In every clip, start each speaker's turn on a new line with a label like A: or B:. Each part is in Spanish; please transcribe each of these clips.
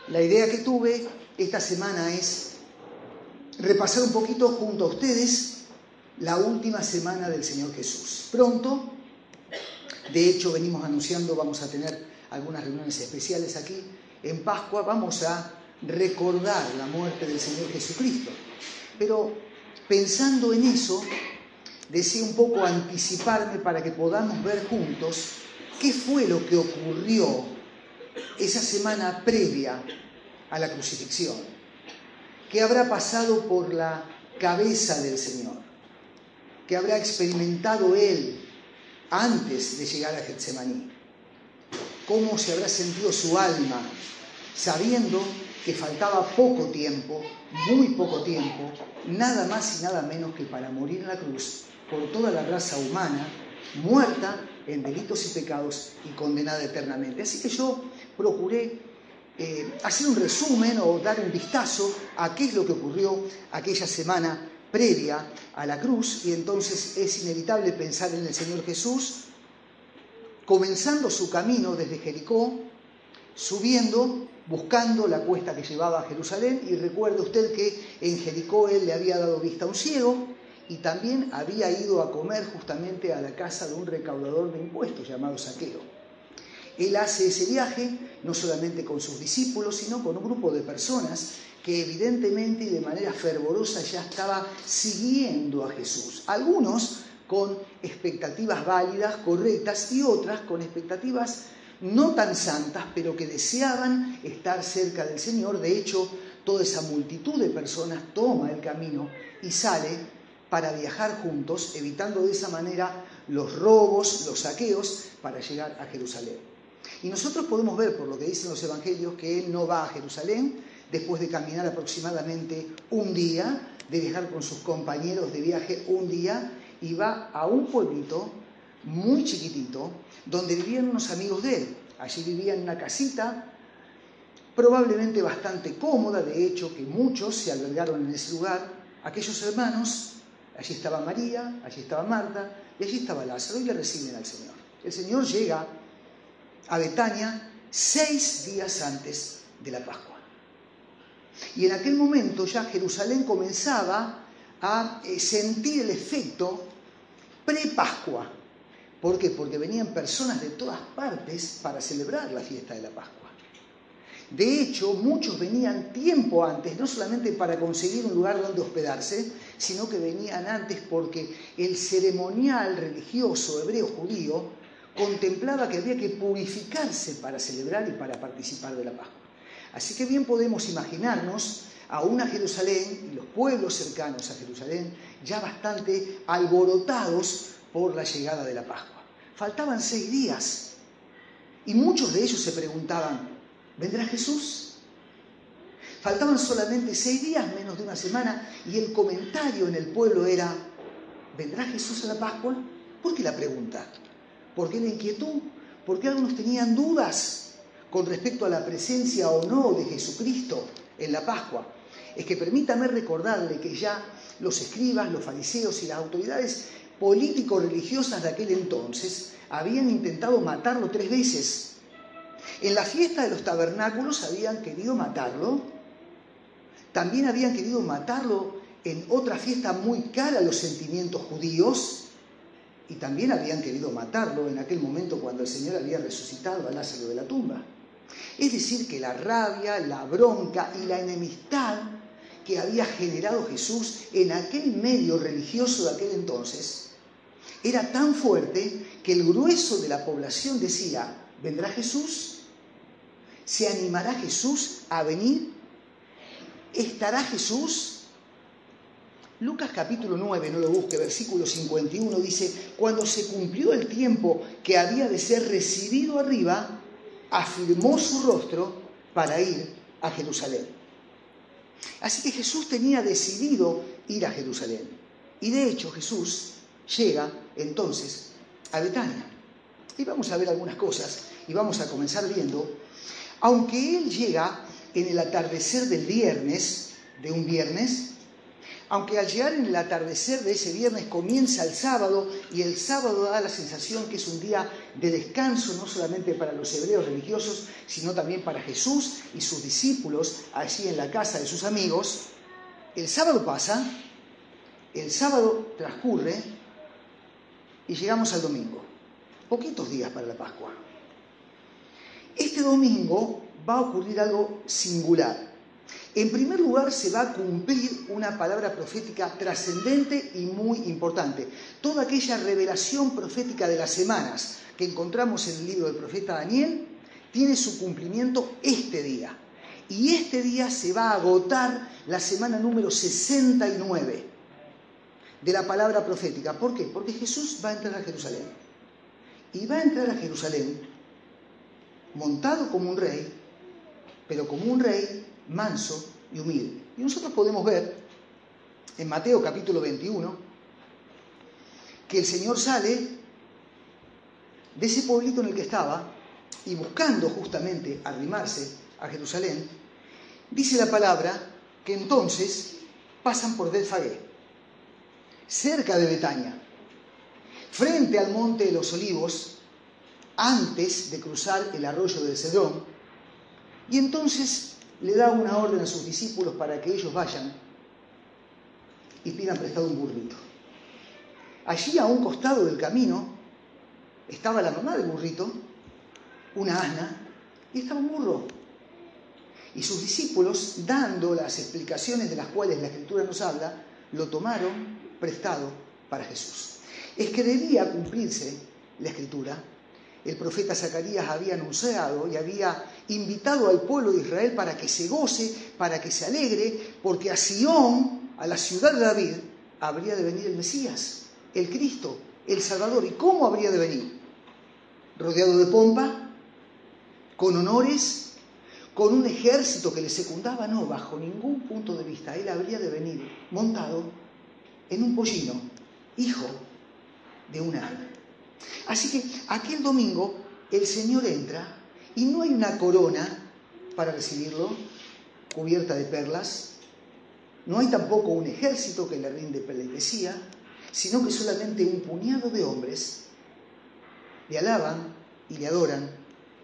A: La idea que tuve esta semana es repasar un poquito junto a ustedes la última semana del Señor Jesús. Pronto, de hecho venimos anunciando, vamos a tener algunas reuniones especiales aquí, en Pascua vamos a recordar la muerte del Señor Jesucristo. Pero pensando en eso, deseo un poco anticiparme para que podamos ver juntos qué fue lo que ocurrió esa semana previa a la crucifixión. ¿Qué habrá pasado por la cabeza del Señor? ¿Qué habrá experimentado Él antes de llegar a Getsemaní? ¿Cómo se habrá sentido su alma sabiendo que faltaba poco tiempo, muy poco tiempo, nada más y nada menos que para morir en la cruz por toda la raza humana, muerta en delitos y pecados y condenada eternamente? Así que yo procuré hacer un resumen o dar un vistazo a qué es lo que ocurrió aquella semana previa a la cruz, y entonces es inevitable pensar en el Señor Jesús comenzando su camino desde Jericó, subiendo, buscando la cuesta que llevaba a Jerusalén, y recuerde usted que en Jericó Él le había dado vista a un ciego y también había ido a comer justamente a la casa de un recaudador de impuestos llamado Zaqueo. Él hace ese viaje no solamente con sus discípulos, sino con un grupo de personas que evidentemente y de manera fervorosa ya estaba siguiendo a Jesús. Algunos con expectativas válidas, correctas, y otras con expectativas no tan santas, pero que deseaban estar cerca del Señor. De hecho, toda esa multitud de personas toma el camino y sale para viajar juntos, evitando de esa manera los robos, los saqueos, para llegar a Jerusalén. Y nosotros podemos ver, por lo que dicen los evangelios, que Él no va a Jerusalén después de caminar aproximadamente un día, de viajar con sus compañeros de viaje un día, y va a un pueblito muy chiquitito, donde vivían unos amigos de Él. Allí vivían en una casita, probablemente bastante cómoda, de hecho que muchos se albergaron en ese lugar. Aquellos hermanos, allí estaba María, allí estaba Marta, y allí estaba Lázaro, y le reciben al Señor. El Señor llega a Betania 6 días antes de la Pascua. Y en aquel momento ya Jerusalén comenzaba a sentir el efecto pre-Pascua. ¿Por qué? Porque venían personas de todas partes para celebrar la fiesta de la Pascua. De hecho, muchos venían tiempo antes, no solamente para conseguir un lugar donde hospedarse, sino que venían antes porque el ceremonial religioso hebreo judío contemplaba que había que purificarse para celebrar y para participar de la Pascua. Así que bien podemos imaginarnos a una Jerusalén y los pueblos cercanos a Jerusalén ya bastante alborotados por la llegada de la Pascua. Faltaban 6 días y muchos de ellos se preguntaban, ¿vendrá Jesús? Faltaban solamente 6 días, menos de una semana, y el comentario en el pueblo era, ¿vendrá Jesús a la Pascua? ¿Por qué la pregunta? ¿Por qué la inquietud? ¿Por qué algunos tenían dudas con respecto a la presencia o no de Jesucristo en la Pascua? Es que permítame recordarle que ya los escribas, los fariseos y las autoridades político-religiosas de aquel entonces habían intentado matarlo 3 veces. En la fiesta de los tabernáculos habían querido matarlo. También habían querido matarlo en otra fiesta muy cara a los sentimientos judíos. Y también habían querido matarlo en aquel momento cuando el Señor había resucitado a Lázaro de la tumba. Es decir, que la rabia, la bronca y la enemistad que había generado Jesús en aquel medio religioso de aquel entonces era tan fuerte que el grueso de la población decía, ¿vendrá Jesús? ¿Se animará Jesús a venir? ¿Estará Jesús? Lucas capítulo 9, no lo busque, versículo 51 dice, cuando se cumplió el tiempo que había de ser recibido arriba, afirmó su rostro para ir a Jerusalén. Así que Jesús tenía decidido ir a Jerusalén. Y de hecho Jesús llega entonces a Betania. Y vamos a ver algunas cosas y vamos a comenzar viendo, aunque Él llega en el atardecer del viernes, de un viernes, aunque al llegar en el atardecer de ese viernes comienza el sábado, y el sábado da la sensación que es un día de descanso, no solamente para los hebreos religiosos, sino también para Jesús y sus discípulos allí en la casa de sus amigos, el sábado pasa, el sábado transcurre y llegamos al domingo. Poquitos días para la Pascua. Este domingo va a ocurrir algo singular. En primer lugar, se va a cumplir una palabra profética trascendente y muy importante. Toda aquella revelación profética de las semanas que encontramos en el libro del profeta Daniel tiene su cumplimiento este día. Y este día se va a agotar la semana número 69 de la palabra profética. ¿Por qué? Porque Jesús va a entrar a Jerusalén. Y va a entrar a Jerusalén montado como un rey, pero como un rey manso y humilde. Y nosotros podemos ver en Mateo capítulo 21 que el Señor sale de ese pueblito en el que estaba y buscando justamente arrimarse a Jerusalén, dice la palabra que entonces pasan por Betfagé, cerca de Betania, frente al monte de los Olivos, antes de cruzar el arroyo del Cedrón, y entonces le da una orden a sus discípulos para que ellos vayan y pidan prestado un burrito. Allí a un costado del camino estaba la mamá del burrito, una asna, y estaba un burro. Y sus discípulos, dando las explicaciones de las cuales la Escritura nos habla, lo tomaron prestado para Jesús. Es que debía cumplirse la Escritura. El profeta Zacarías había anunciado y había invitado al pueblo de Israel para que se goce, para que se alegre, porque a Sion, a la ciudad de David, habría de venir el Mesías, el Cristo, el Salvador. ¿Y cómo habría de venir? Rodeado de pompa, con honores, con un ejército que le secundaba, no, bajo ningún punto de vista. Él habría de venir montado en un pollino, hijo de una asna. Así que aquel domingo el Señor entra y no hay una corona para recibirlo, cubierta de perlas. No hay tampoco un ejército que le rinde pleitesía, sino que solamente un puñado de hombres le alaban y le adoran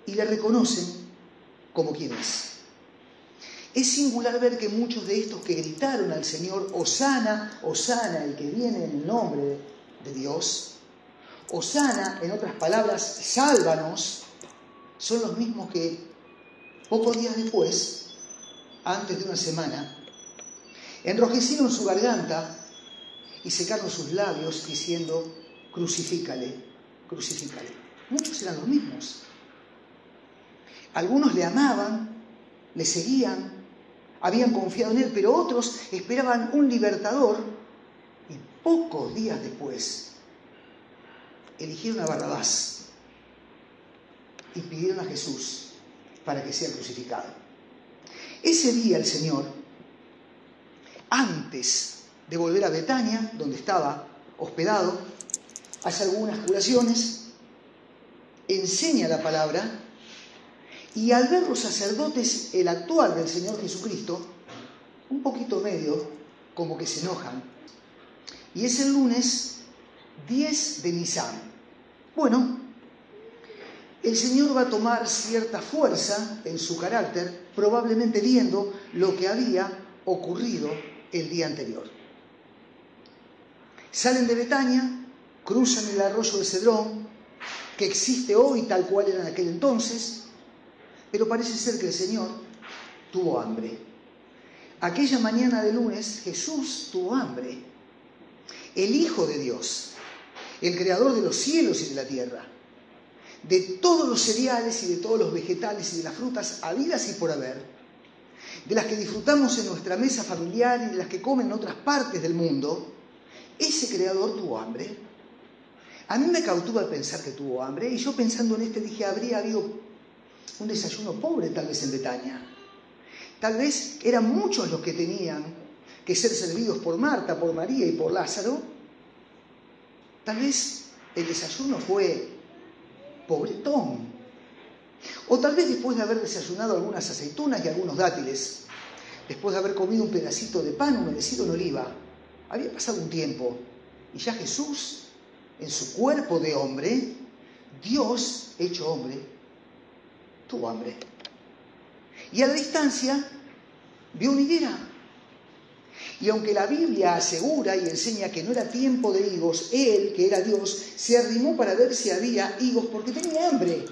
A: y le reconocen como quien es. Es singular ver que muchos de estos que gritaron al Señor, Hosana, Hosana, el que viene en el nombre de Dios, Hosana, en otras palabras, sálvanos, son los mismos que pocos días después, antes de una semana, enrojecieron su garganta y secaron sus labios diciendo, crucifícale, crucifícale. Muchos eran los mismos. Algunos le amaban, le seguían, habían confiado en él, pero otros esperaban un libertador y pocos días después eligieron a Barrabás y pidieron a Jesús para que sea crucificado. Ese día el Señor, antes de volver a Betania, donde estaba hospedado, hace algunas curaciones, enseña la palabra, y al ver los sacerdotes el actuar del Señor Jesucristo, un poquito medio, como que se enojan. Y es el lunes 10 de Nisan. Bueno, el Señor va a tomar cierta fuerza en su carácter, probablemente viendo lo que había ocurrido el día anterior. Salen de Betania, cruzan el arroyo de Cedrón, que existe hoy tal cual era en aquel entonces, pero parece ser que el Señor tuvo hambre. Aquella mañana de lunes Jesús tuvo hambre. El Hijo de Dios, el Creador de los cielos y de la tierra, de todos los cereales y de todos los vegetales y de las frutas habidas y por haber, de las que disfrutamos en nuestra mesa familiar y de las que comen en otras partes del mundo, ese Creador tuvo hambre. A mí me cautiva pensar que tuvo hambre, y yo pensando en dije, habría habido un desayuno pobre tal vez en Betania. Tal vez eran muchos los que tenían que ser servidos por Marta, por María y por Lázaro. Tal vez el desayuno fue pobretón. O tal vez después de haber desayunado algunas aceitunas y algunos dátiles, después de haber comido un pedacito de pan humedecido en oliva, había pasado un tiempo y ya Jesús, en su cuerpo de hombre, Dios hecho hombre, tuvo hambre. Y a la distancia vio una higuera. Y aunque la Biblia asegura y enseña que no era tiempo de higos, él, que era Dios, se arrimó para ver si había higos porque tenía hambre.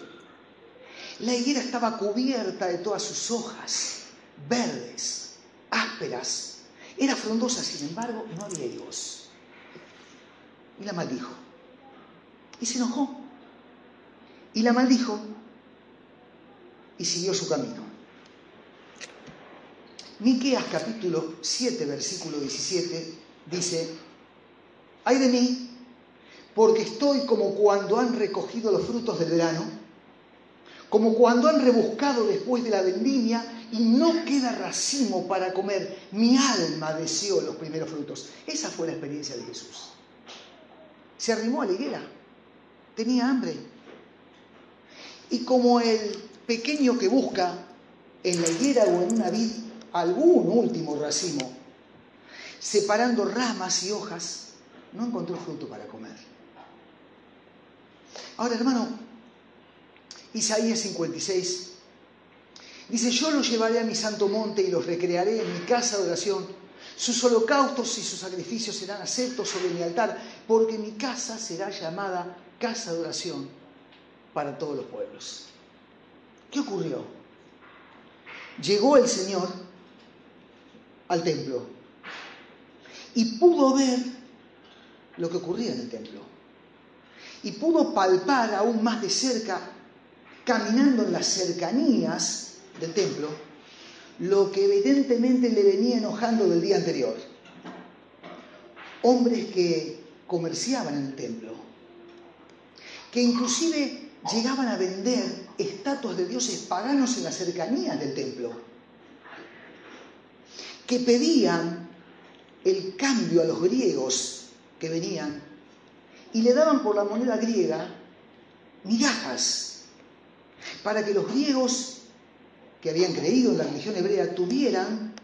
A: La higuera estaba cubierta de todas sus hojas, verdes, ásperas. Era frondosa, sin embargo, no había higos. Y la maldijo. Y se enojó. Y la maldijo. Y siguió su camino. Miqueas capítulo 7, versículo 17, dice: ¡ay de mí! Porque estoy como cuando han recogido los frutos del verano, como cuando han rebuscado después de la vendimia y no queda racimo para comer. Mi alma deseó los primeros frutos. Esa fue la experiencia de Jesús. Se arrimó a la higuera, tenía hambre. Y como el pequeño que busca en la higuera o en una vid algún último racimo, separando ramas y hojas, no encontró fruto para comer. Ahora, hermano, Isaías 56 dice: yo los llevaré a mi santo monte y los recrearé en mi casa de oración. Sus holocaustos y sus sacrificios serán aceptos sobre mi altar, porque mi casa será llamada casa de oración para todos los pueblos. ¿Qué ocurrió? Llegó el Señor al templo y pudo ver lo que ocurría en el templo. Y pudo palpar aún más de cerca, caminando en las cercanías del templo, lo que evidentemente le venía enojando del día anterior. Hombres que comerciaban en el templo, que inclusive llegaban a vender estatuas de dioses paganos en las cercanías del templo, que pedían el cambio a los griegos que venían y le daban por la moneda griega migajas para que los griegos que habían creído en la religión hebrea tuvieran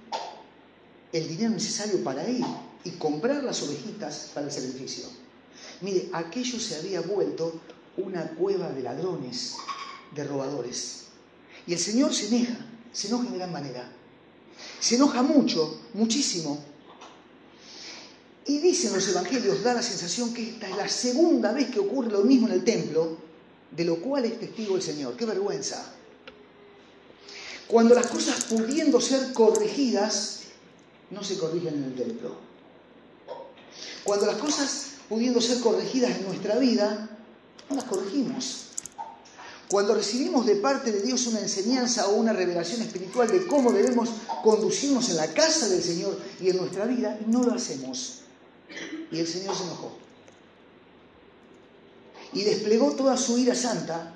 A: el dinero necesario para ir y comprar las ovejitas para el sacrificio. Mire, aquello se había vuelto una cueva de ladrones, de robadores. Y el Señor se enoja en gran manera. Se enoja mucho, muchísimo. Y dicen los evangelios, da la sensación que esta es la segunda vez que ocurre lo mismo en el templo, de lo cual es testigo el Señor. ¡Qué vergüenza! Cuando las cosas pudiendo ser corregidas, no se corrigen en el templo. Cuando las cosas pudiendo ser corregidas en nuestra vida, no las corregimos. Cuando recibimos de parte de Dios una enseñanza o una revelación espiritual de cómo debemos conducirnos en la casa del Señor y en nuestra vida, no lo hacemos. Y el Señor se enojó. Y desplegó toda su ira santa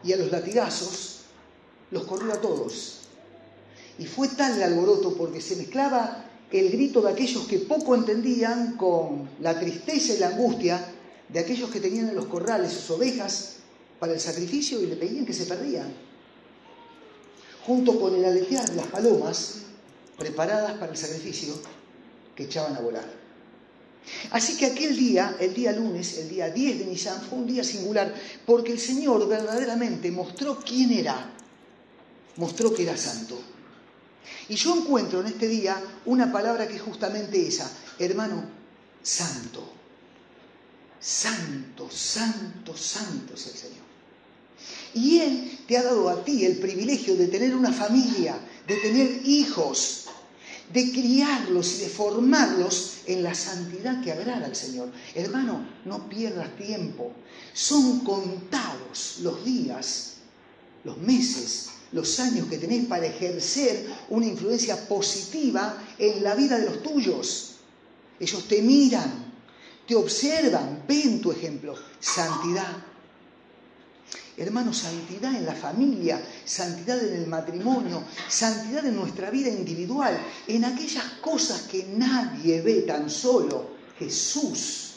A: y a los latigazos los corrió a todos. Y fue tal el alboroto porque se mezclaba el grito de aquellos que poco entendían con la tristeza y la angustia de aquellos que tenían en los corrales sus ovejas para el sacrificio y le pedían que se perdían, junto con el aletear de las palomas preparadas para el sacrificio que echaban a volar. Así que aquel día, el día lunes, el día 10 de Nisan, fue un día singular porque el Señor verdaderamente mostró quién era, mostró que era santo. Y yo encuentro en este día una palabra que es justamente esa, hermano, santo. Santo, santo, santo es el Señor. Y Él te ha dado a ti el privilegio de tener una familia, de tener hijos, de criarlos y de formarlos en la santidad que agrada al Señor. Hermano, no pierdas tiempo. Son contados los días, los meses, los años que tenés para ejercer una influencia positiva en la vida de los tuyos. Ellos te miran, te observan, ven tu ejemplo. Santidad. Hermano, santidad en la familia, santidad en el matrimonio, santidad en nuestra vida individual, en aquellas cosas que nadie ve, tan solo Jesús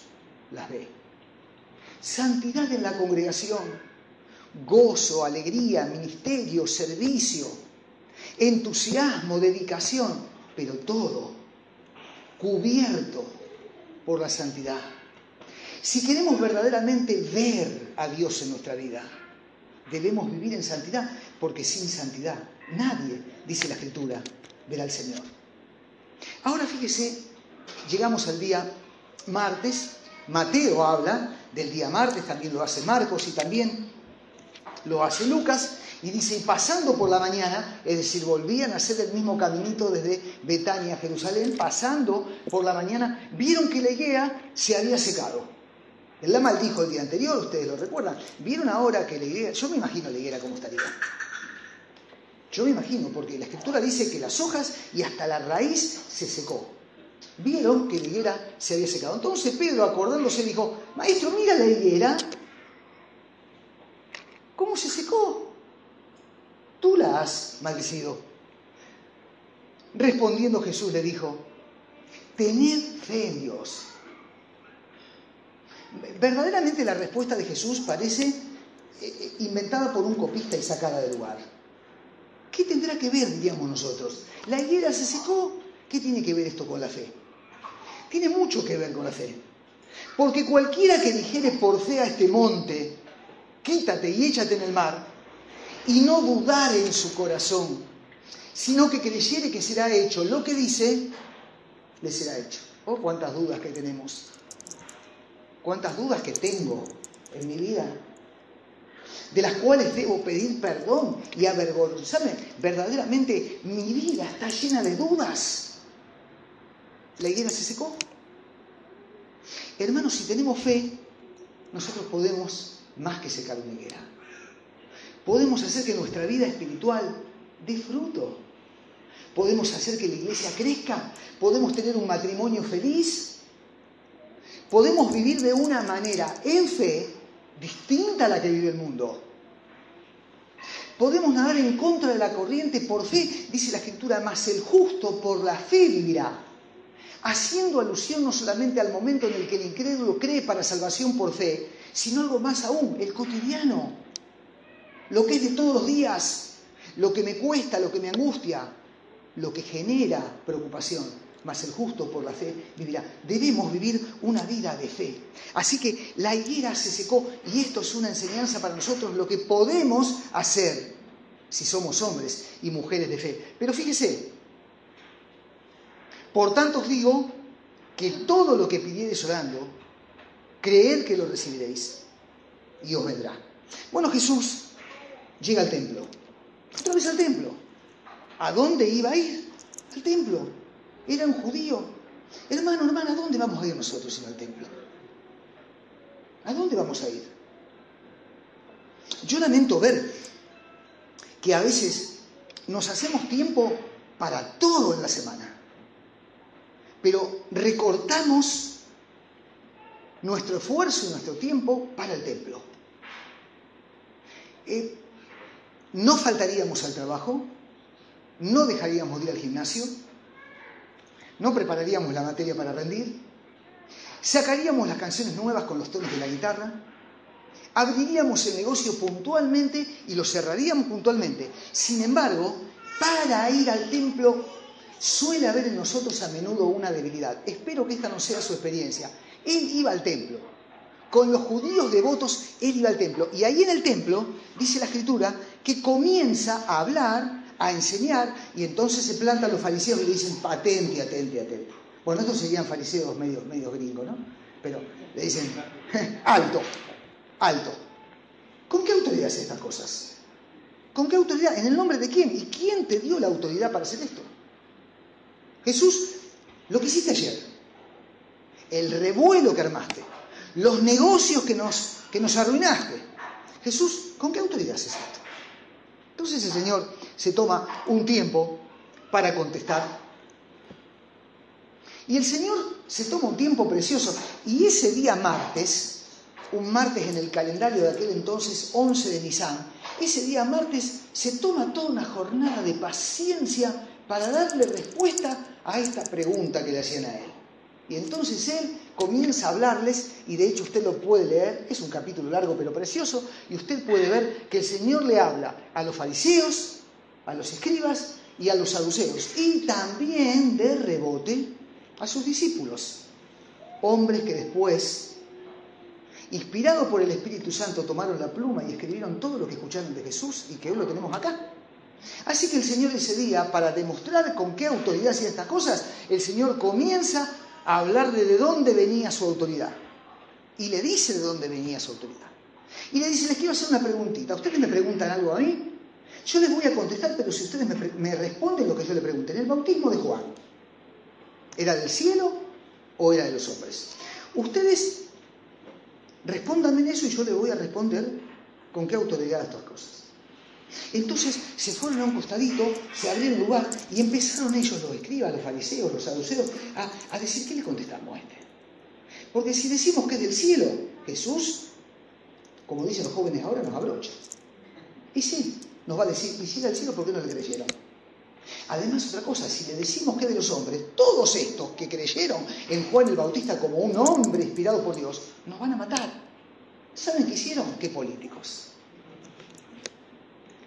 A: las ve. Santidad en la congregación, gozo, alegría, ministerio, servicio, entusiasmo, dedicación, pero todo cubierto por la santidad. Si queremos verdaderamente ver a Dios en nuestra vida, debemos vivir en santidad, porque sin santidad nadie, dice la Escritura, verá al Señor. Ahora fíjese, llegamos al día martes. Mateo habla del día martes, también lo hace Marcos y también lo hace Lucas, y dice, y pasando por la mañana, es decir, volvían a hacer el mismo caminito desde Betania a Jerusalén, pasando por la mañana, vieron que la higuera se había secado. Él la maldijo el día anterior, ustedes lo recuerdan. Vieron ahora que la higuera, yo me imagino la higuera cómo estaría. Yo me imagino, porque la Escritura dice que las hojas y hasta la raíz se secó. Vieron que la higuera se había secado. Entonces Pedro, acordándose, dijo, maestro, mira la higuera. ¿Cómo se secó? Tú la has maldecido. Respondiendo Jesús le dijo, tened fe en Dios. Verdaderamente la respuesta de Jesús parece inventada por un copista y sacada del lugar. ¿Qué tendrá que ver, diríamos nosotros? La higuera se secó. ¿Qué tiene que ver esto con la fe? Tiene mucho que ver con la fe. Porque cualquiera que dijere por fe a este monte, quítate y échate en el mar, y no dudare en su corazón, sino que creyere que será hecho lo que dice, le será hecho. Oh, cuántas dudas que tenemos. Cuántas dudas que tengo en mi vida, de las cuales debo pedir perdón y avergonzarme. Verdaderamente mi vida está llena de dudas. ¿La higuera se secó? Hermanos, si tenemos fe, nosotros podemos más que secar una higuera. Podemos hacer que nuestra vida espiritual dé fruto. Podemos hacer que la iglesia crezca. Podemos tener un matrimonio feliz. Podemos vivir de una manera en fe distinta a la que vive el mundo. Podemos nadar en contra de la corriente por fe, dice la Escritura, mas el justo por la fe vivirá. Haciendo alusión no solamente al momento en el que el incrédulo cree para salvación por fe, sino algo más aún, el cotidiano. Lo que es de todos los días, lo que me cuesta, lo que me angustia, lo que genera preocupación. Mas el justo por la fe vivirá. Debemos vivir una vida de fe. Así que la higuera se secó y esto es una enseñanza para nosotros, lo que podemos hacer si somos hombres y mujeres de fe. Pero fíjese, por tanto os digo que todo lo que pidiereis orando, creed que lo recibiréis y os vendrá. Bueno, Jesús llega al templo. Otra vez al templo. ¿A dónde iba a ir? Al templo. Era un judío. Hermano, hermana, ¿a dónde vamos a ir nosotros sino al templo? ¿A dónde vamos a ir? Yo lamento ver que a veces nos hacemos tiempo para todo en la semana, pero recortamos nuestro esfuerzo y nuestro tiempo para el templo. No faltaríamos al trabajo, no dejaríamos de ir al gimnasio, no prepararíamos la materia para rendir, sacaríamos las canciones nuevas con los tonos de la guitarra, abriríamos el negocio puntualmente y lo cerraríamos puntualmente. Sin embargo, para ir al templo suele haber en nosotros a menudo una debilidad. Espero que esta no sea su experiencia. Él iba al templo. Con los judíos devotos, él iba al templo. Y ahí en el templo, dice la Escritura, que comienza a hablar, a enseñar, y entonces se plantan los fariseos y le dicen, atente, atente, atente. Bueno, estos serían fariseos medio gringos, ¿no? Pero le dicen, alto, alto. ¿Con qué autoridad hace estas cosas? ¿Con qué autoridad? ¿En el nombre de quién? ¿Y quién te dio la autoridad para hacer esto? Jesús, lo que hiciste ayer, el revuelo que armaste, los negocios que nos arruinaste. Jesús, ¿con qué autoridad haces esto? Entonces el Señor se toma un tiempo para contestar. Y el Señor se toma un tiempo precioso. Y ese día martes, un martes en el calendario de aquel entonces, 11 de Nisan, ese día martes se toma toda una jornada de paciencia para darle respuesta a esta pregunta que le hacían a él. Y entonces él comienza a hablarles, y de hecho usted lo puede leer, es un capítulo largo pero precioso, y usted puede ver que el Señor le habla a los fariseos, a los escribas y a los saduceos, y también de rebote a sus discípulos, hombres que después, inspirados por el Espíritu Santo, tomaron la pluma y escribieron todo lo que escucharon de Jesús y que hoy lo tenemos acá. Así que el Señor ese día, para demostrar con qué autoridad hacía estas cosas, el Señor comienza a hablar de dónde venía su autoridad. Y le dice de dónde venía su autoridad. Y le dice, les quiero hacer una preguntita. Ustedes me preguntan algo a mí, yo les voy a contestar, pero si ustedes me responden lo que yo le pregunté. En el bautismo de Juan, ¿era del cielo o era de los hombres? Ustedes respóndanme en eso y yo les voy a responder con qué autoridad estas cosas. Entonces se fueron a un costadito, se abrieron el lugar y empezaron ellos, los escribas, los fariseos, los saduceos, a decir, ¿qué le contestamos a este? Porque si decimos que es del cielo, Jesús, como dicen los jóvenes ahora, nos abrocha. Y sí, nos va a decir, y si era del cielo, ¿por qué no le creyeron? Además, otra cosa, si le decimos que es de los hombres, todos estos que creyeron en Juan el Bautista como un hombre inspirado por Dios, nos van a matar. ¿Saben qué hicieron? ¡Qué políticos!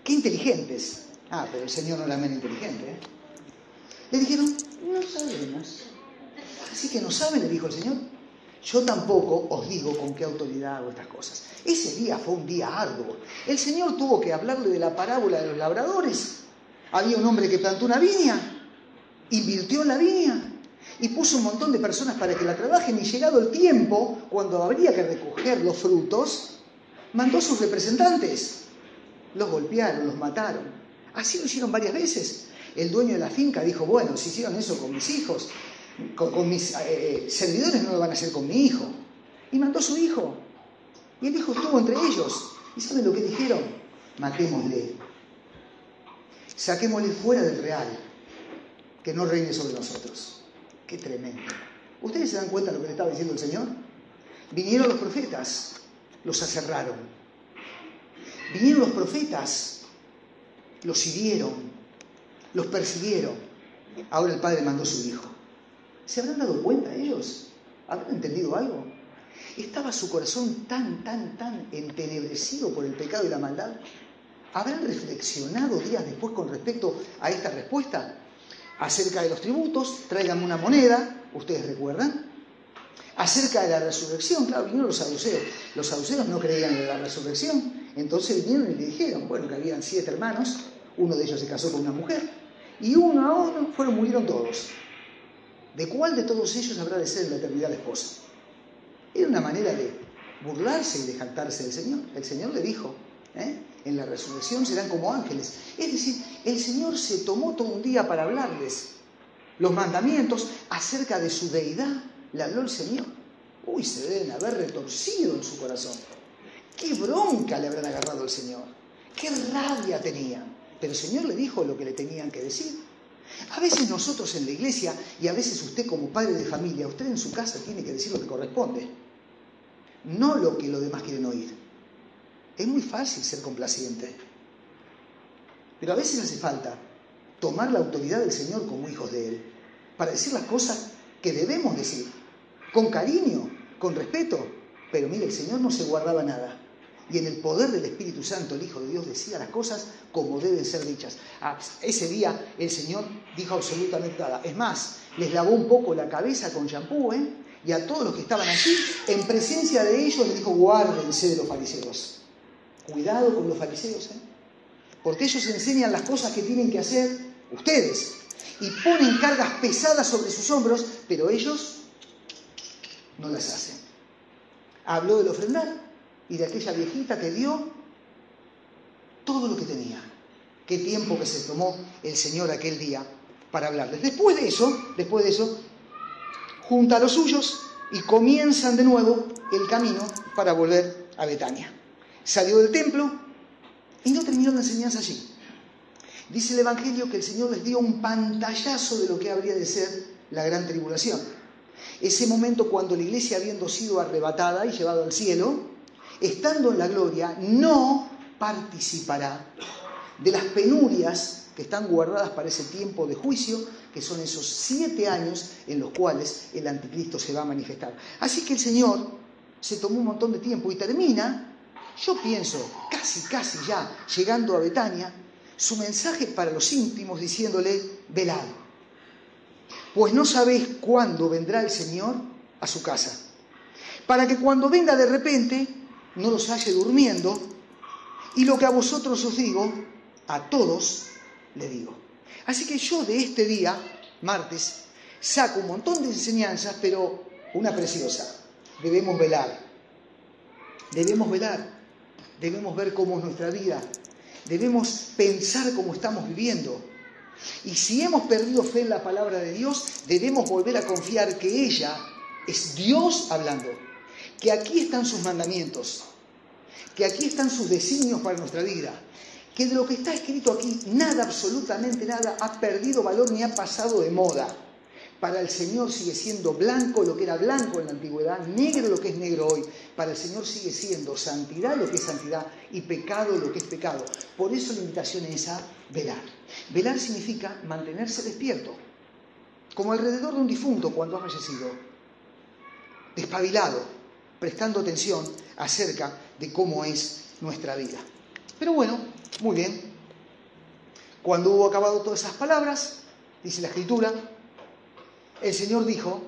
A: ¡Qué inteligentes! Ah, pero el Señor no era menos inteligente, ¿eh? Le dijeron, no sabemos. Así que no saben, le dijo el Señor. Yo tampoco os digo con qué autoridad hago estas cosas. Ese día fue un día arduo. El Señor tuvo que hablarle de la parábola de los labradores. Había un hombre que plantó una viña, invirtió en la viña y puso un montón de personas para que la trabajen, y llegado el tiempo, cuando habría que recoger los frutos, mandó a sus representantes. Los golpearon, los mataron. Así lo hicieron varias veces. El dueño de la finca dijo, bueno, si hicieron eso con mis hijos, con mis servidores, no lo van a hacer con mi hijo. Y mandó a su hijo. Y el hijo estuvo entre ellos. ¿Y saben lo que dijeron? Matémosle. Saquémosle fuera del real, que no reine sobre nosotros. ¡Qué tremendo! ¿Ustedes se dan cuenta de lo que le estaba diciendo el Señor? Vinieron los profetas, los aserraron. Vinieron los profetas, los hirieron, los persiguieron. Ahora el Padre mandó a su Hijo. ¿Se habrán dado cuenta ellos? ¿Habrán entendido algo? ¿Estaba su corazón tan entenebrecido por el pecado y la maldad? ¿Habrán reflexionado días después con respecto a esta respuesta? Acerca de los tributos, tráiganme una moneda, ¿ustedes recuerdan? Acerca de la resurrección, claro, vinieron los saduceos. Los saduceos no creían en la resurrección. Entonces vinieron y le dijeron, bueno, que habían 7 hermanos, uno de ellos se casó con una mujer, y uno a uno murieron todos. ¿De cuál de todos ellos habrá de ser en la eternidad la esposa? Era una manera de burlarse y de jactarse del Señor. El Señor le dijo, en la resurrección serán como ángeles. Es decir, el Señor se tomó todo un día para hablarles los mandamientos acerca de su deidad. Le habló el Señor. Uy, se deben haber retorcido en su corazón. qué bronca le habrán agarrado al Señor, qué rabia tenían. Pero el Señor le dijo lo que le tenían que decir. A veces nosotros en la iglesia, y a veces usted como padre de familia, usted en su casa tiene que decir lo que corresponde, no lo que los demás quieren oír. Es muy fácil ser complaciente, pero a veces hace falta tomar la autoridad del Señor como hijos de Él, para decir las cosas que debemos decir, con cariño, con respeto. Pero mire, el Señor no se guardaba nada. Y en el poder del Espíritu Santo, el Hijo de Dios decía las cosas como deben ser dichas. Ese día el Señor dijo absolutamente nada. Es más, les lavó un poco la cabeza con champú, y a todos los que estaban allí, en presencia de ellos, les dijo: guárdense de los fariseos. Cuidado con los fariseos, porque ellos enseñan las cosas que tienen que hacer ustedes y ponen cargas pesadas sobre sus hombros, pero ellos no las hacen. Habló del ofrendar y de aquella viejita que dio todo lo que tenía. Qué tiempo que se tomó el Señor aquel día para hablarles. Después de eso, junta a los suyos y comienzan de nuevo el camino para volver a Betania. Salió del templo y no terminó la enseñanza allí. Dice el Evangelio que el Señor les dio un pantallazo de lo que habría de ser la gran tribulación. Ese momento cuando la iglesia, habiendo sido arrebatada y llevada al cielo, estando en la gloria, no participará de las penurias que están guardadas para ese tiempo de juicio, que son esos 7 años en los cuales el anticristo se va a manifestar. Así que el Señor se tomó un montón de tiempo y termina, yo pienso, casi ya llegando a Betania, su mensaje para los íntimos diciéndole: velad, pues no sabéis cuándo vendrá el Señor a su casa, para que cuando venga de repente no los halle durmiendo, y lo que a vosotros os digo, a todos le digo. Así que yo de este día, martes, saco un montón de enseñanzas, pero una preciosa: debemos velar, debemos ver cómo es nuestra vida, debemos pensar cómo estamos viviendo. Y si hemos perdido fe en la palabra de Dios, debemos volver a confiar que ella es Dios hablando, que aquí están sus mandamientos, que aquí están sus designios para nuestra vida, que de lo que está escrito aquí, nada, absolutamente nada, ha perdido valor ni ha pasado de moda. Para el Señor sigue siendo blanco lo que era blanco en la antigüedad, negro lo que es negro hoy. Para el Señor sigue siendo santidad lo que es santidad y pecado lo que es pecado. Por eso la invitación es a velar. Velar significa mantenerse despierto, como alrededor de un difunto cuando ha fallecido, despabilado, prestando atención acerca de cómo es nuestra vida. Pero bueno, muy bien. Cuando hubo acabado todas esas palabras, dice la Escritura, el Señor dijo: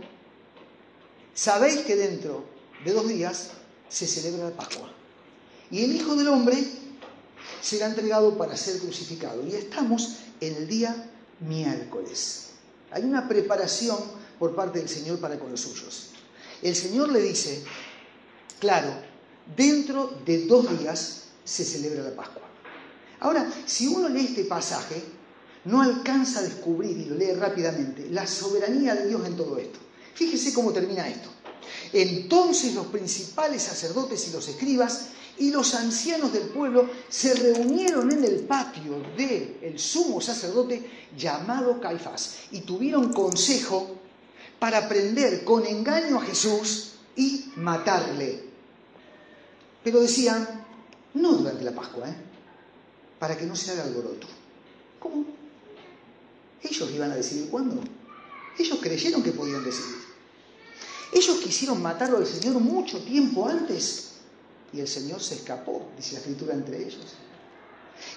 A: sabéis que dentro de 2 días se celebra la Pascua, y el Hijo del Hombre será entregado para ser crucificado. Y estamos en el día miércoles. Hay una preparación por parte del Señor para con los suyos. El Señor le dice, claro, dentro de 2 días se celebra la Pascua. Ahora, si uno lee este pasaje, no alcanza a descubrir, y lo lee rápidamente, la soberanía de Dios en todo esto. Fíjese cómo termina esto. Entonces los principales sacerdotes y los escribas y los ancianos del pueblo se reunieron en el patio del sumo sacerdote llamado Caifás y tuvieron consejo para prender con engaño a Jesús y matarle. Pero decían, no durante la Pascua, para que no se haga alboroto. ¿Cómo? Ellos iban a decidir cuándo. Ellos creyeron que podían decidir. Ellos quisieron matarlo al Señor mucho tiempo antes y el Señor se escapó, dice la Escritura, entre ellos.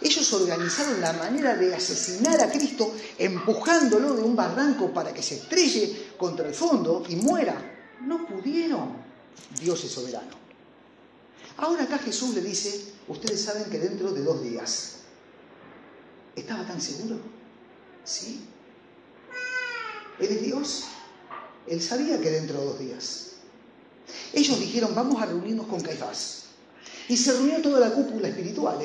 A: Ellos organizaron la manera de asesinar a Cristo empujándolo de un barranco para que se estrelle contra el fondo y muera. No pudieron. Dios es soberano. Ahora acá Jesús le dice, ustedes saben que dentro de 2 días. ¿Estaba tan seguro? Sí. Él es Dios. Él sabía que dentro de 2 días. Ellos dijeron, vamos a reunirnos con Caifás. Y se reunió toda la cúpula espiritual,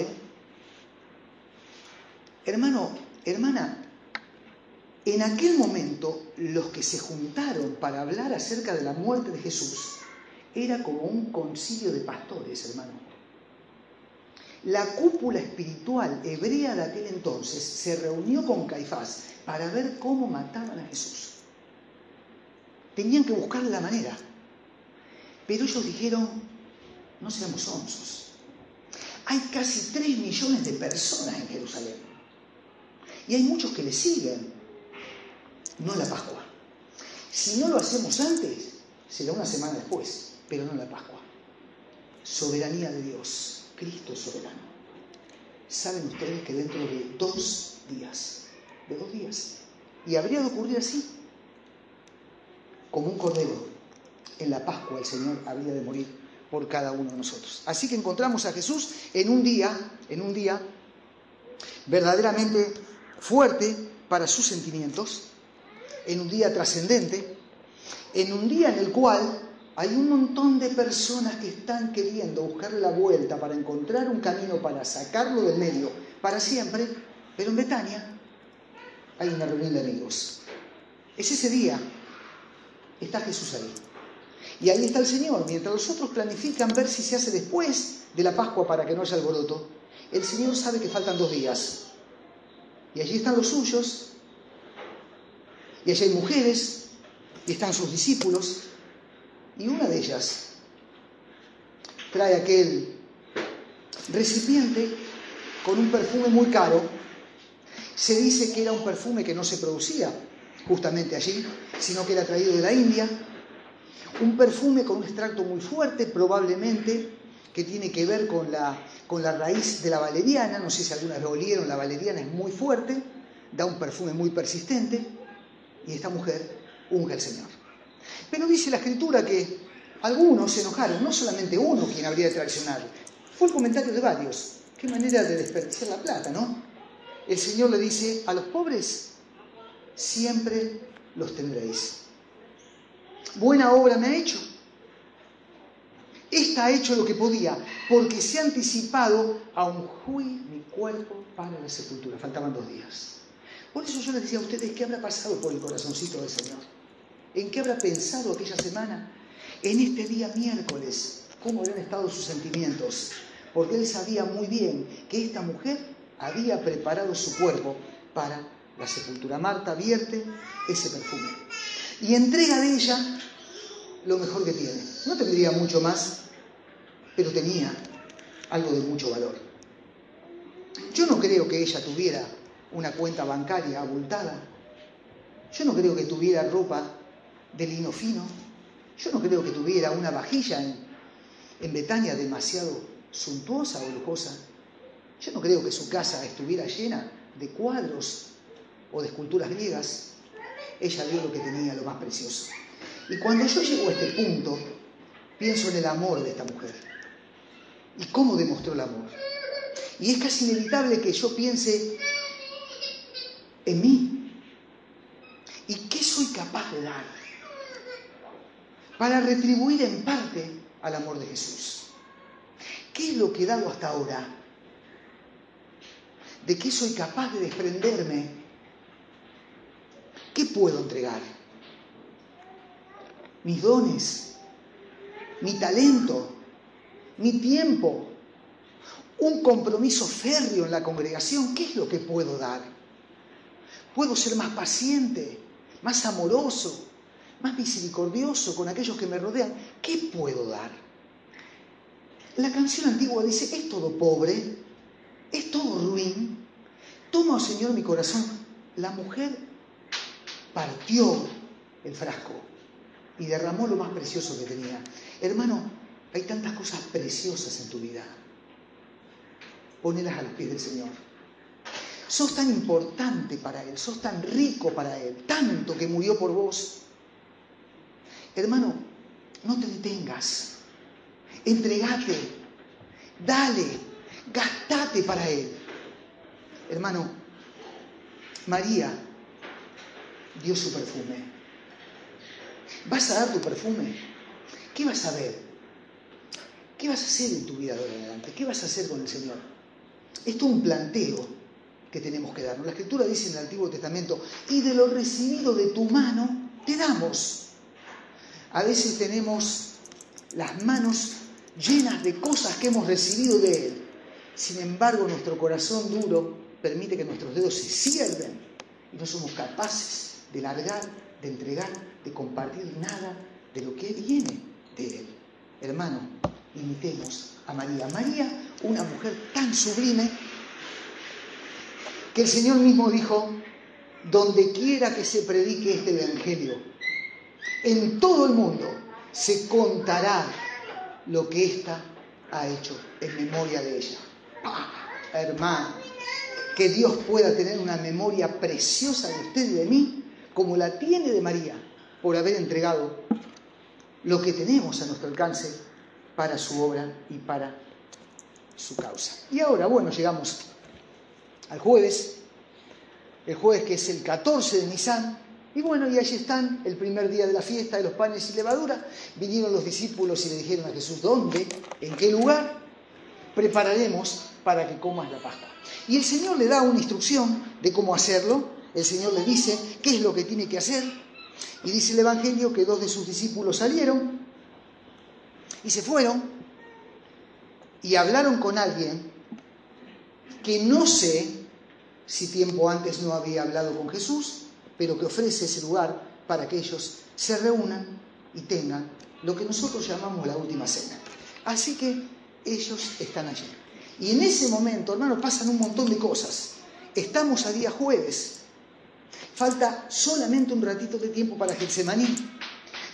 A: Hermano, hermana, en aquel momento los que se juntaron para hablar acerca de la muerte de Jesús era como un concilio de pastores, hermano. La cúpula espiritual hebrea de aquel entonces se reunió con Caifás para ver cómo mataban a Jesús. Tenían que buscarle la manera. Pero ellos dijeron, no seamos sonsos. Hay casi 3 millones de personas en Jerusalén. Y hay muchos que le siguen. No en la Pascua. Si no lo hacemos antes, será una semana después, pero no en la Pascua. Soberanía de Dios. Cristo es soberano. ¿Saben ustedes que dentro de 2 días, y habría de ocurrir así, como un cordero, en la Pascua el Señor habría de morir por cada uno de nosotros? Así que encontramos a Jesús en un día verdaderamente fuerte para sus sentimientos, en un día trascendente, en un día en el cual hay un montón de personas que están queriendo buscarle la vuelta para encontrar un camino para sacarlo del medio para siempre, pero en Betania hay una reunión de amigos. Es ese día, está Jesús ahí. Y ahí está el Señor, mientras los otros planifican ver si se hace después de la Pascua para que no haya alboroto. El Señor sabe que faltan 2 días. Y allí están los suyos, y allí hay mujeres, y están sus discípulos, y una de ellas trae aquel recipiente con un perfume muy caro. Se dice que era un perfume que no se producía justamente allí, sino que era traído de la India. Un perfume con un extracto muy fuerte, probablemente, que tiene que ver con la raíz de la valeriana. No sé si alguna vez lo olieron, la valeriana es muy fuerte, da un perfume muy persistente, y esta mujer unge al Señor. Pero dice la Escritura que algunos se enojaron, no solamente uno quien habría de traicionar. Fue el comentario de varios. Qué manera de desperdiciar la plata, ¿no? El Señor le dice, a los pobres siempre los tendréis. Buena obra me ha hecho. Esta ha hecho lo que podía, porque se ha anticipado a ungir mi cuerpo para la sepultura. Faltaban 2 días. Por eso yo les decía a ustedes, ¿qué habrá pasado por el corazoncito del Señor? ¿En qué habrá pensado aquella semana? En este día miércoles, ¿cómo habrán estado sus sentimientos? Porque Él sabía muy bien que esta mujer había preparado su cuerpo para la sepultura. Marta vierte ese perfume y entrega de ella lo mejor que tiene. No tendría mucho más, pero tenía algo de mucho valor. Yo no creo que ella tuviera una cuenta bancaria abultada. Yo no creo que tuviera ropa de lino fino. Yo no creo que tuviera una vajilla en Betania demasiado suntuosa o lujosa. Yo no creo que su casa estuviera llena de cuadros o de esculturas griegas. Ella dio lo que tenía, lo más precioso. Y cuando yo llego a este punto, pienso en el amor de esta mujer y cómo demostró el amor. Y es casi inevitable que yo piense en mí y qué soy capaz de dar para retribuir en parte al amor de Jesús. ¿Qué es lo que he dado hasta ahora? ¿De qué soy capaz de desprenderme? ¿Qué puedo entregar? Mis dones, mi talento, mi tiempo, un compromiso férreo en la congregación. ¿Qué es lo que puedo dar? ¿Puedo ser más paciente, más amoroso, más misericordioso con aquellos que me rodean? ¿Qué puedo dar? La canción antigua dice, es todo pobre, es todo ruin. Toma, oh Señor, mi corazón. La mujer partió el frasco y derramó lo más precioso que tenía. Hermano, hay tantas cosas preciosas en tu vida. Pónelas a los pies del Señor. Sos tan importante para Él, sos tan rico para Él, tanto que murió por vos. Hermano, no te detengas. Entregate, dale, gastate para Él. Hermano, María dio su perfume. ¿Vas a dar tu perfume? ¿Qué vas a ver? ¿Qué vas a hacer en tu vida de ahora en adelante? ¿Qué vas a hacer con el Señor? Esto es un planteo que tenemos que darnos. La Escritura dice en el Antiguo Testamento, y de lo recibido de tu mano te damos. A veces tenemos las manos llenas de cosas que hemos recibido de Él, Sin embargo, nuestro corazón duro permite que nuestros dedos se cierren y no somos capaces de largar, de entregar, de compartir nada de lo que viene de Él. Hermano, imitemos a María. María, una mujer tan sublime que el Señor mismo dijo: donde quiera que se predique este evangelio, en todo el mundo se contará lo que ésta ha hecho en memoria de ella. Hermano, que Dios pueda tener una memoria preciosa de usted y de mí, como la tiene de María, por haber entregado lo que tenemos a nuestro alcance para su obra y para su causa. Y ahora, bueno, llegamos al jueves, el jueves que es el 14 de Nisan, y bueno, y allí están, el primer día de la fiesta de los panes y levadura. Vinieron los discípulos y le dijeron a Jesús: ¿dónde? ¿En qué lugar prepararemos para que comas la Pascua? Y el Señor le da una instrucción de cómo hacerlo. El Señor le dice qué es lo que tiene que hacer. Y dice el Evangelio que 2 de sus discípulos salieron y se fueron y hablaron con alguien que no sé si tiempo antes no había hablado con Jesús, pero que ofrece ese lugar para que ellos se reúnan y tengan lo que nosotros llamamos la última cena. Así que ellos están allí. Y en ese momento, hermano, pasan un montón de cosas. Estamos a día jueves. Falta solamente un ratito de tiempo para Getsemaní.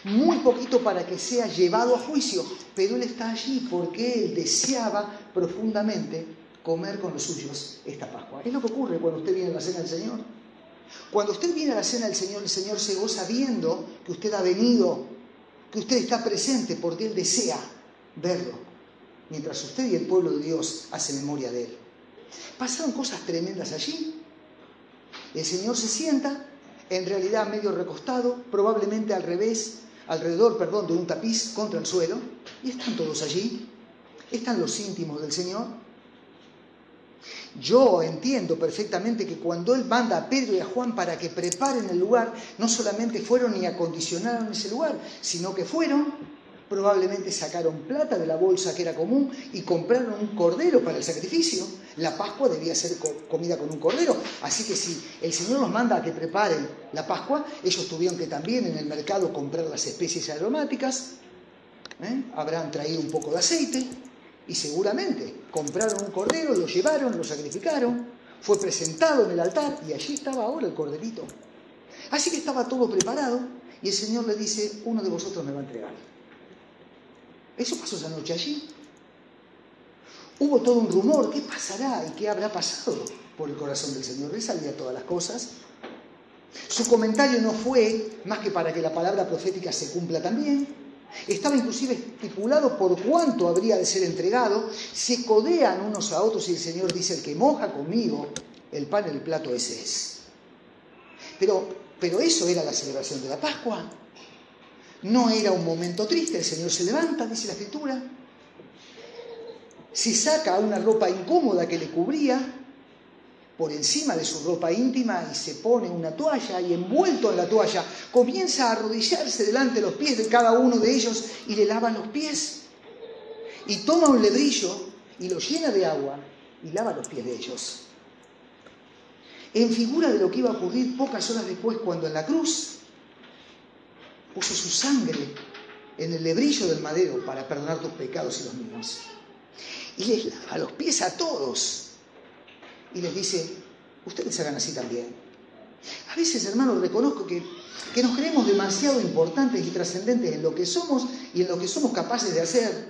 A: Muy poquito para que sea llevado a juicio. Pero Él está allí porque Él deseaba profundamente comer con los suyos esta Pascua. Es lo que ocurre cuando usted viene a la cena del Señor. Cuando usted viene a la cena del Señor, el Señor se goza viendo que usted ha venido, que usted está presente, porque Él desea verlo, mientras usted y el pueblo de Dios hacen memoria de Él. Pasaron cosas tremendas allí. El Señor se sienta, en realidad medio recostado, probablemente alrededor de un tapiz contra el suelo, y están todos allí. Están los íntimos del Señor. Yo entiendo perfectamente que cuando Él manda a Pedro y a Juan para que preparen el lugar, no solamente fueron y acondicionaron ese lugar, sino que fueron, probablemente sacaron plata de la bolsa que era común y compraron un cordero para el sacrificio. La Pascua debía ser comida con un cordero. Así que si el Señor los manda a que preparen la Pascua, ellos tuvieron que también en el mercado comprar las especies aromáticas, habrán traído un poco de aceite. Y seguramente compraron un cordero, lo llevaron, lo sacrificaron, fue presentado en el altar y allí estaba ahora el corderito. Así que estaba todo preparado y el Señor le dice: uno de vosotros me va a entregar. Eso pasó esa noche allí. Hubo todo un rumor: ¿qué pasará y qué habrá pasado por el corazón del Señor? Él sabía todas las cosas. Su comentario no fue más que para que la palabra profética se cumpla también. Estaba inclusive estipulado por cuánto habría de ser entregado. Se codean unos a otros y el Señor dice: el que moja conmigo el pan en el plato, ese es. Pero eso era la celebración de la Pascua. No era un momento triste. El Señor se levanta, dice la Escritura, se saca una ropa incómoda que le cubría por encima de su ropa íntima y se pone una toalla, y envuelto en la toalla comienza a arrodillarse delante de los pies de cada uno de ellos y le lava los pies. Y toma un lebrillo y lo llena de agua y lava los pies de ellos. En figura de lo que iba a ocurrir pocas horas después, cuando en la cruz puso su sangre en el lebrillo del madero para perdonar tus pecados y los míos. Y les lava los pies a todos. Y les dice: ustedes hagan así también. A veces, hermanos, reconozco que nos creemos demasiado importantes y trascendentes en lo que somos y en lo que somos capaces de hacer.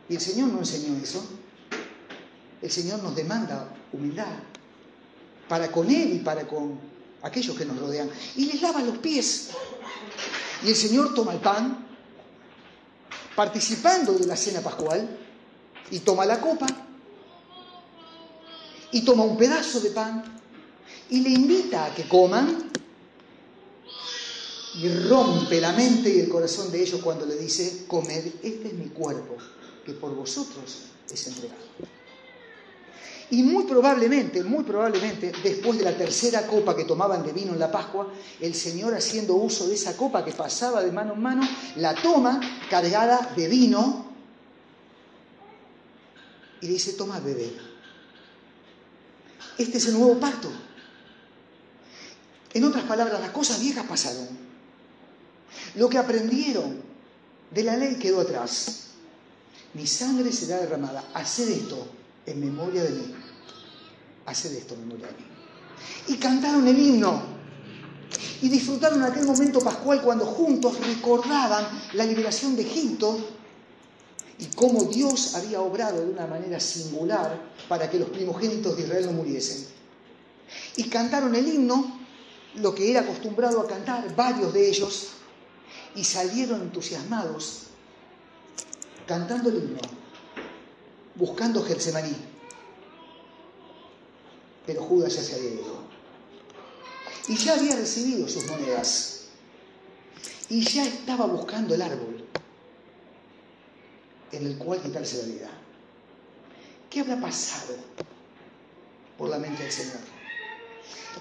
A: Y el Señor no enseñó eso. El Señor nos demanda humildad para con Él y para con aquellos que nos rodean. Y les lava los pies. Y el Señor toma el pan, participando de la cena pascual, y toma la copa, y toma un pedazo de pan y le invita a que coman, y rompe la mente y el corazón de ellos cuando le dice: comed, este es mi cuerpo que por vosotros es entregado. Y muy probablemente, después de la tercera copa que tomaban de vino en la Pascua, el Señor, haciendo uso de esa copa que pasaba de mano en mano, la toma cargada de vino y le dice, toma, bebé. Este es el nuevo pacto. En otras palabras, las cosas viejas pasaron. Lo que aprendieron de la ley quedó atrás. Mi sangre será derramada. Haced esto en memoria de mí. Haced esto en memoria de mí. Y cantaron el himno. Y disfrutaron aquel momento pascual cuando juntos recordaban la liberación de Egipto y cómo Dios había obrado de una manera singular para que los primogénitos de Israel no muriesen. Y cantaron el himno, lo que era acostumbrado a cantar varios de ellos, y salieron entusiasmados cantando el himno, buscando Getsemaní. Pero Judas ya se había ido. Y ya había recibido sus monedas. Y ya estaba buscando el árbol en el cual quitarse la vida. ¿Qué habrá pasado por la mente del Señor?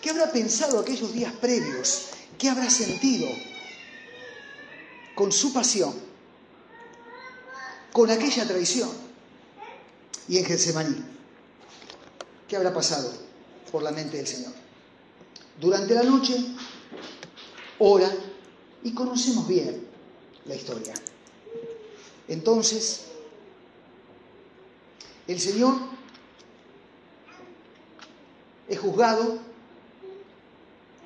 A: ¿Qué habrá pensado aquellos días previos? ¿Qué habrá sentido con su pasión, con aquella traición y en Getsemaní? ¿Qué habrá pasado por la mente del Señor? Durante la noche, ora y conocemos bien la historia. Entonces, el Señor es juzgado,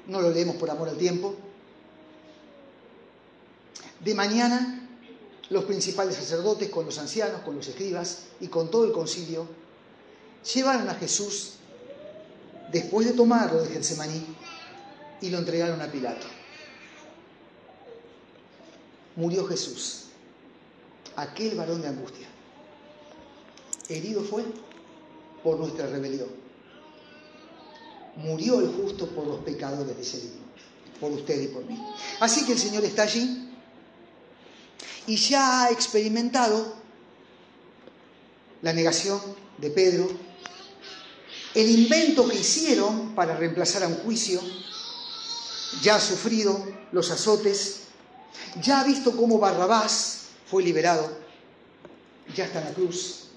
A: no lo leemos por amor al tiempo. De mañana, los principales sacerdotes con los ancianos, con los escribas y con todo el concilio, llevaron a Jesús después de tomarlo de Getsemaní y lo entregaron a Pilato. Murió Jesús, aquel varón de angustia. Herido fue por nuestra rebelión. Murió el justo por los pecadores, dice el himno, por usted y por mí. Así que el Señor está allí y ya ha experimentado la negación de Pedro, el invento que hicieron para reemplazar a un juicio, ya ha sufrido los azotes, ya ha visto cómo Barrabás fue liberado, ya está en la cruz,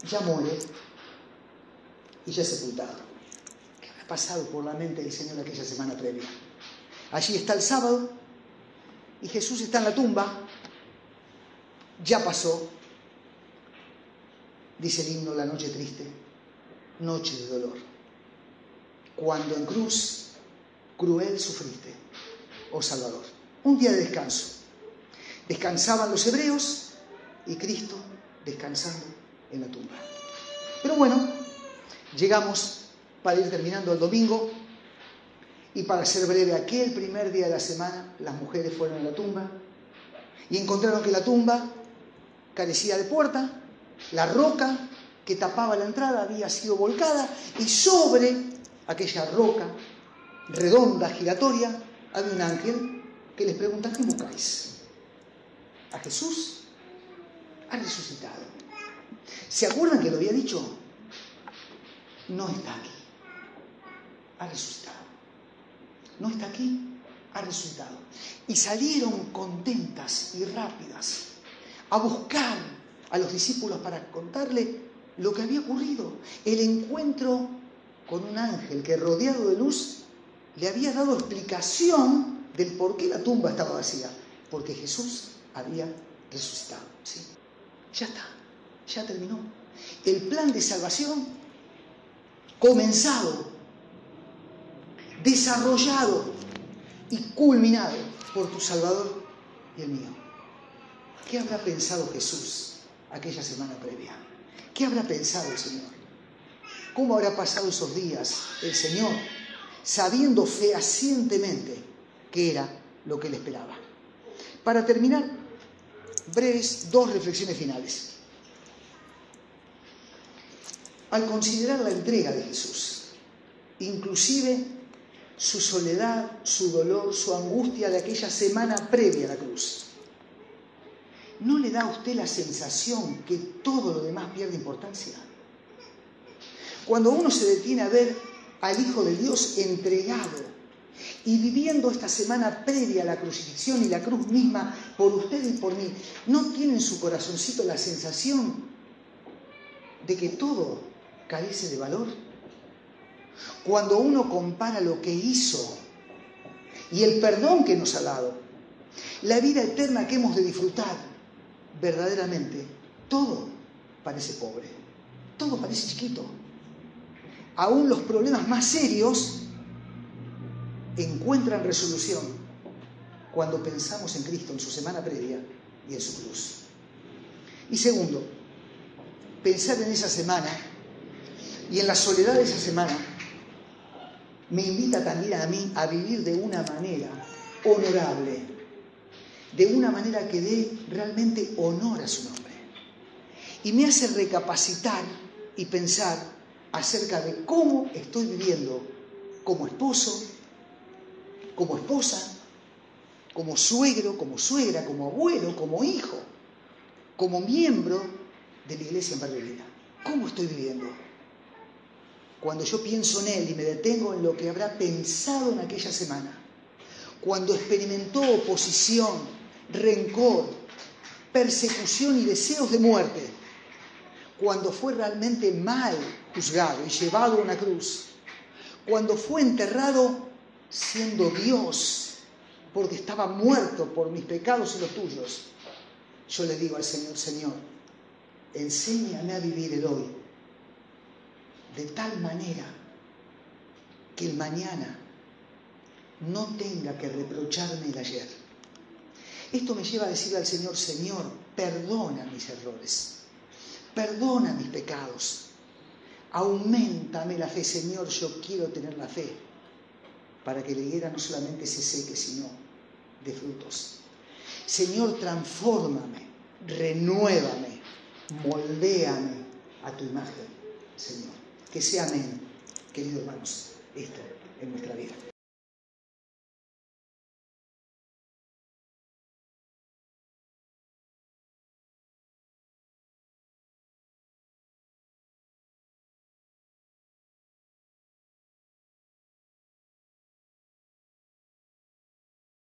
A: ya muere y ya es sepultado. ¿Qué habrá pasado por la mente del Señor aquella semana previa? Allí está el sábado y Jesús está en la tumba, ya pasó, dice el himno, la noche triste, noche de dolor, cuando en cruz cruel sufriste, oh Salvador. Un día de descanso. Descansaban los hebreos y Cristo descansando en la tumba. Pero bueno, llegamos para ir terminando el domingo y para ser breve, aquel primer día de la semana las mujeres fueron a la tumba y encontraron que la tumba carecía de puerta, la roca que tapaba la entrada había sido volcada y sobre aquella roca redonda, giratoria, había un ángel que les pregunta, ¿qué buscáis? A Jesús. Ha resucitado. ¿Se acuerdan que lo había dicho? No está aquí. Ha resucitado. No está aquí. Ha resucitado. Y salieron contentas y rápidas a buscar a los discípulos para contarle lo que había ocurrido. El encuentro con un ángel que, rodeado de luz, le había dado explicación del por qué la tumba estaba vacía. Porque Jesús había resucitado. ¿Sí? Ya está, ya terminó. El plan de salvación comenzado, desarrollado y culminado por tu Salvador y el mío. ¿Qué habrá pensado Jesús aquella semana previa? ¿Qué habrá pensado el Señor? ¿Cómo habrá pasado esos días el Señor, sabiendo fehacientemente qué era lo que él esperaba? Para terminar, breves dos reflexiones finales. Al considerar la entrega de Jesús, inclusive su soledad, su dolor, su angustia de aquella semana previa a la cruz, ¿no le da a usted la sensación que todo lo demás pierde importancia? Cuando uno se detiene a ver al Hijo de Dios entregado y viviendo esta semana previa a la crucifixión y la cruz misma por usted y por mí, ¿no tiene en su corazoncito la sensación de que todo carece de valor? Cuando uno compara lo que hizo y el perdón que nos ha dado, la vida eterna que hemos de disfrutar, verdaderamente todo parece pobre, todo parece chiquito. Aún los problemas más serios encuentran resolución cuando pensamos en Cristo, en su semana previa y en su cruz. Y segundo, pensar en esa semana y en la soledad de esa semana me invita también a mí a vivir de una manera honorable, de una manera que dé realmente honor a su nombre. Y me hace recapacitar y pensar acerca de cómo estoy viviendo como esposo, como esposa, como suegro, como suegra, como abuelo, como hijo, como miembro de la iglesia en Valderina. ¿Cómo estoy viviendo? Cuando yo pienso en él y me detengo en lo que habrá pensado en aquella semana, cuando experimentó oposición, rencor, persecución y deseos de muerte, cuando fue realmente mal juzgado y llevado a una cruz, cuando fue enterrado siendo Dios, porque estaba muerto por mis pecados y los tuyos, yo le digo al Señor, Señor, enséñame a vivir el hoy de tal manera que el mañana no tenga que reprocharme el ayer. Esto me lleva a decirle al Señor, Señor, perdona mis errores, perdona mis pecados, auméntame la fe, Señor, yo quiero tener la fe para que la higuera no solamente se seque, sino de frutos. Señor, transfórmame, renuévame, moldéame a tu imagen, Señor. Que sea amén, queridos hermanos, esto en nuestra vida.